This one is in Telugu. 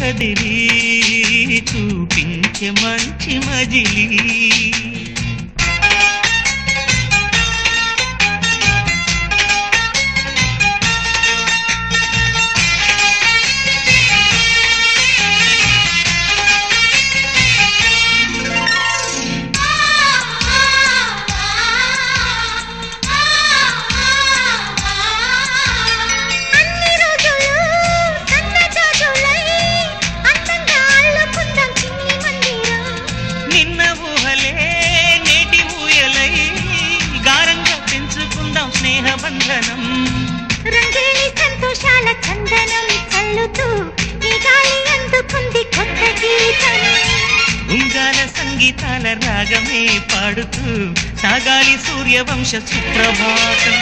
కదిలి చూపించే మంచి మజిలీ స్నేహబంధనం రంగేలి సంతోషాల చందనం చల్లుతూ ఈ గాలి అందుకుంది కొత్త గీతం ఉంగాల సంగీతాల రాగమే పాడుతూ సాగాలి సూర్యవంశ సుప్రభాతం